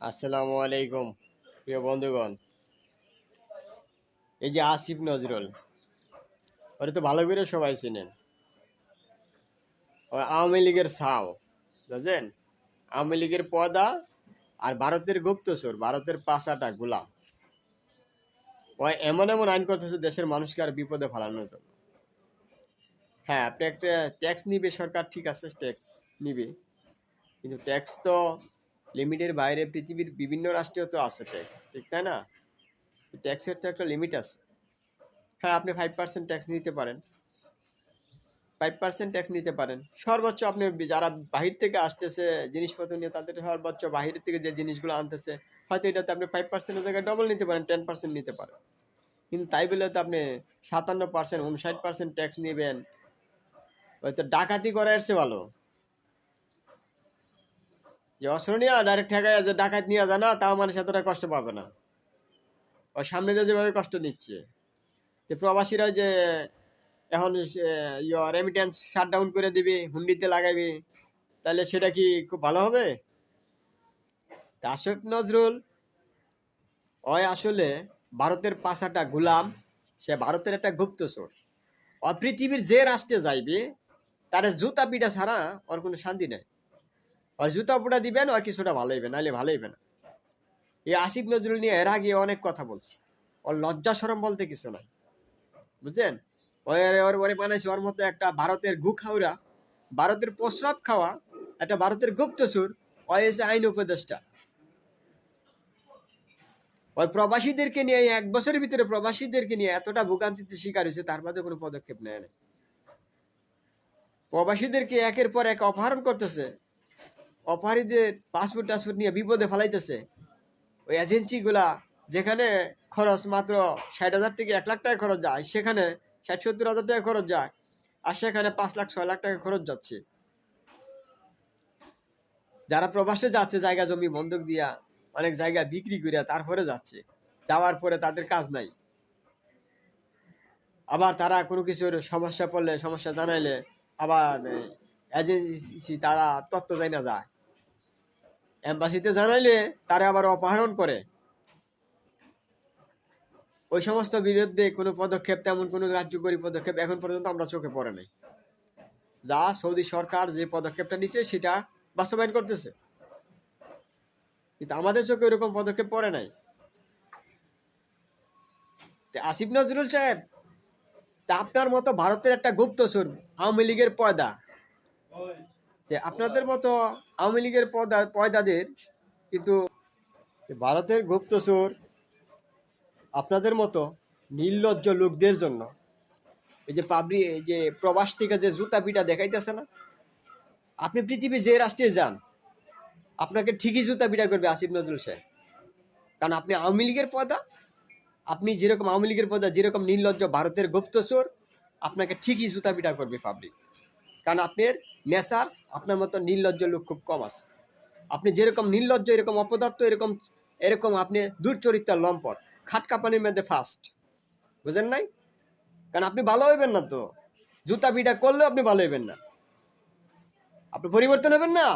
আসসালামু আলাইকুম প্রিয় বন্ধুগণ। এই যে আসিফ নজরুল, ওরা তো ভালো করে সবাই চিনেন। ও আওয়ামী লীগের ছাও, বুঝলেন? আওয়ামী লীগের পদা আর ভারতের গুপ্তচর, ভারতের পাঁচাটা গোলাম। ও এমন এমন আইন করতেছে দেশের মানুষকে আর বিপদে ফেলানোর জন্য। হ্যাঁ, আপনি একটা ট্যাক্স নিবে সরকার, ঠিক আছে, ট্যাক্স নিবে, কিন্তু ট্যাক্স তো লিমিটের বাইরে। পৃথিবীর বিভিন্ন রাষ্ট্রেও তো আছে ট্যাক্স, ঠিক তাই না? ট্যাক্সের তো একটা লিমিট আছে। হ্যাঁ, আপনি 5% ট্যাক্স নিতে পারেন, 5% ট্যাক্স নিতে পারেন সর্বোচ্চ। আপনি যারা বাহির থেকে আসতেছে জিনিসপত্র নিয়ে, তাদের সর্বোচ্চ বাহির থেকে যে জিনিসগুলো আনতেছে, হয়তো এটাতে আপনি 5%-এর জায়গায় ডবল নিতে পারেন, 10% নিতে পারেন। কিন্তু তাই বলে তো আপনি 57%, 59% ট্যাক্স নেবেন? হয়তো ডাকাতি করা এসছে ভালো। যে অস্ত্র নিয়ে ডাইরেক্ট ঠেকায় যে ডাকাত নিয়ে যায় না, তাও মানুষ এতটা কষ্ট পাবে না। ওই সামনে যেভাবে কষ্ট নিচ্ছে, যে প্রবাসীরা যে এখন রেমিটেন্স শাট ডাউন করে দিবি, হুন্ডিতে লাগাইবি, তাহলে সেটা কি খুব ভালো হবে? আসিফ নজরুল ওই আসলে ভারতের পাঁচাটা গোলাম, সে ভারতের একটা গুপ্তচর। ও পৃথিবীর যে রাষ্ট্রে যাইবে তার জুতা পিটা ছাড়া ওর কোনো শান্তি নেই। ওর জুতা পিটা দিবেন, ও কিছুটা ভালো হইবে, নাহলে ভালো হইবে না। এই আসিফ নজরুল নিয়ে এর আগে অনেক কথা বলছি। ওর লজ্জা শরম বলতে কিছু নাই, বুঝছেন? ওরে বানাইছে ওর মতো একটা ভারতের গু খাওয়া, ভারতের প্রস্রাব খাওয়া একটা ভারতের গুপ্তচর। ও এসে আইন উপদেষ্টা। ওই প্রবাসীদেরকে নিয়ে এই 1 বছরের ভিতরে প্রবাসীদেরকে নিয়ে এতটা ভোগান্তিতে শিকার হয়েছে, তার মধ্যে কোনো পদক্ষেপ নেয় না। প্রবাসীদেরকে একের পর এক অপহরণ করতেছে, অপরাধীদের পাসপোর্ট টাসপোর্ট নিয়ে বিপদে ফেলাইতেছে। ওই এজেন্সিগুলা যেখানে খরচ মাত্র 60,000 থেকে 1 লাখ টাকা খরচ যায়, সেখানে 60-70 হাজার টাকা খরচ যায়, আর সেখানে 5 লাখ 6 লাখ টাকা খরচ যাচ্ছে। যারা প্রবাসে যাচ্ছে জায়গা জমি বন্ধক দিয়া, অনেক জায়গা বিক্রি করিয়া তারপরে যাচ্ছে, যাওয়ার পরে তাদের কাজ নাই। আবার তারা কোনো কিছুর সমস্যা পড়লে, সমস্যা জানাইলে আবার এজেন্সি তারা তথ্য দেয় না যায়, এম্বাসিতে জানাইলে তারা আবার অপহরণ করে। ওই সমস্ত বিরুদ্ধে কোনো পদক্ষেপ, তেমন কোনো কার্যকরী পদক্ষেপ এখন পর্যন্ত আমরা চোখে পড়ে নাই। যা সৌদি সরকার যে পদক্ষেপটা নিচ্ছে সেটা বাস্তবায়ন করতেছে, কিন্তু আমাদের চোখে এরকম পদক্ষেপ পড়ে নাই। আসিফ নজরুল সাহেব, তা আপনার মতো ভারতের একটা গুপ্তচর, আওয়ামী লীগের পয়দা, যে আপনাদের মতো আওয়ামী লীগের পয়দাদের কিন্তু ভারতের গুপ্তচর আপনাদের মতো নির্লজ্জ লোকদের জন্য এই যে এই যে প্রবাস থেকে যে জুতা পিটা দেখাইতেছে না, আপনি পৃথিবী যে রাষ্ট্রে যান আপনাকে ঠিকই জুতা পিটা করবে আসিফ নজরুল সাহেব। কারণ আপনি আওয়ামী লীগের পদা, আপনি যেরকম আওয়ামী লীগের পদা, যেরকম নির্লজ্জ ভারতের গুপ্তচর, আপনাকে ঠিকই জুতা পিটা করবে পাবলিক। কারণ আপনার নেশার, আপনার মতো নির্লজ্জ লোক খুব কম আছে। আপনি যেরকম নির্লজ্জ, এরকম অপদার্থ, এরকম এরকম আপনি দুর্চরিত্র লম্পট, খাটকা পানির মধ্যে ফার্স্ট, বুঝেন নাই? কারণ আপনি ভালো হইবেন না তো, জুতা পিটা করলেও আপনি ভালো হইবেন না, আপনি পরিবর্তন হবেন না।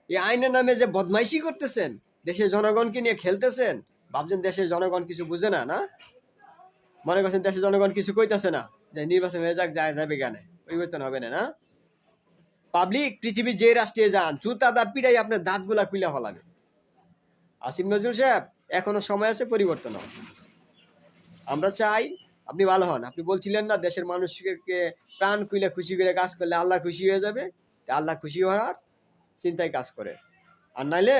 এই আইনের নামে যে বদমাইশি করতেছেন, দেশের জনগণকে নিয়ে খেলতেছেন, ভাবছেন দেশের জনগণ কিছু বুঝে না, না মনে করছেন দেশের জনগণ কিছু কইতাছে না, যে নির্বাচন হয়ে যাক, যায় যাবে গানে, পরিবর্তন হবে না। না, পাবলিক পৃথিবীর যে রাষ্ট্রে যান জুতা দা পিটাই আপনার দাঁতগুলা খুলে ফেলাবে। আসিফ নজরুল সাহেব, এখনো সময় আছে পরিবর্তন হবে। আমরা চাই আপনি ভালো হন। আপনি বলছিলেন না দেশের মানুষকে প্রাণ খুলে খুশি করে কাজ করলে আল্লাহ খুশি হয়ে যাবে, আল্লাহ খুশি হওয়ার চিন্তায় কাজ করে। আর নাইলে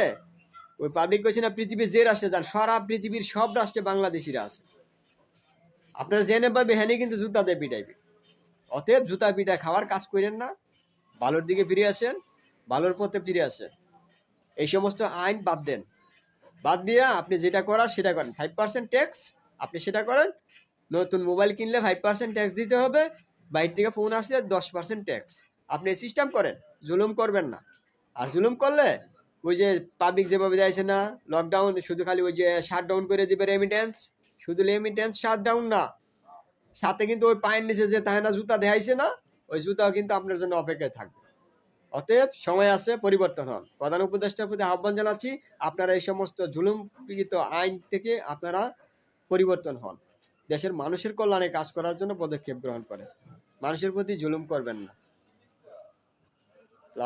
ওই পাবলিক কইছে না, পৃথিবীর যে রাষ্ট্রে যান, সারা পৃথিবীর সব রাষ্ট্রে বাংলাদেশিরা আছে, আপনারা জেনে পাবে হ্যাঁ কিন্তু জুতা দিয়ে পিটাইবে। অতএব জুতা পিটা খাওয়ার কাজ করেন না, ভালোর দিকে ফিরে আসেন, ভালোর পথে ফিরে আসেন। এই সমস্ত আইন বাদ দেন, বাদ দিয়ে আপনি যেটা করার সেটা করেন। 5% ট্যাক্স আপনি সেটা করেন। নতুন মোবাইল কিনলে 5% ট্যাক্স দিতে হবে, বাইরে থেকে ফোন আসলে 10% ট্যাক্স। আপনি সিস্টেম করেন, জুলুম করবেন না। আর জুলুম করলে ওই যে পাবলিক যেভাবে যাইছে না, লকডাউন শুধু খালি ওই যে শাট ডাউন করে দিবে রেমিটেন্স, শুধু রেমিটেন্স শাট ডাউন না, সাথে কিন্তু ওই পায়ের নিচে যে তাই না জুতা দেখাইছে না, ওই জুতাও কিন্তু আপনার জন্য অপেক্ষায় থাকবে। অতএব সময় আছে, পরিবর্তন হন। প্রধান উপদেষ্টার প্রতি আহ্বান জানাচ্ছি, আপনারা এই সমস্ত জুলুম পীড়িত আইন থেকে আপনারা পরিবর্তন হন, দেশের মানুষের কল্যাণে কাজ করার জন্য পদক্ষেপ গ্রহণ করেন, মানুষের প্রতি জুলুম করবেন না।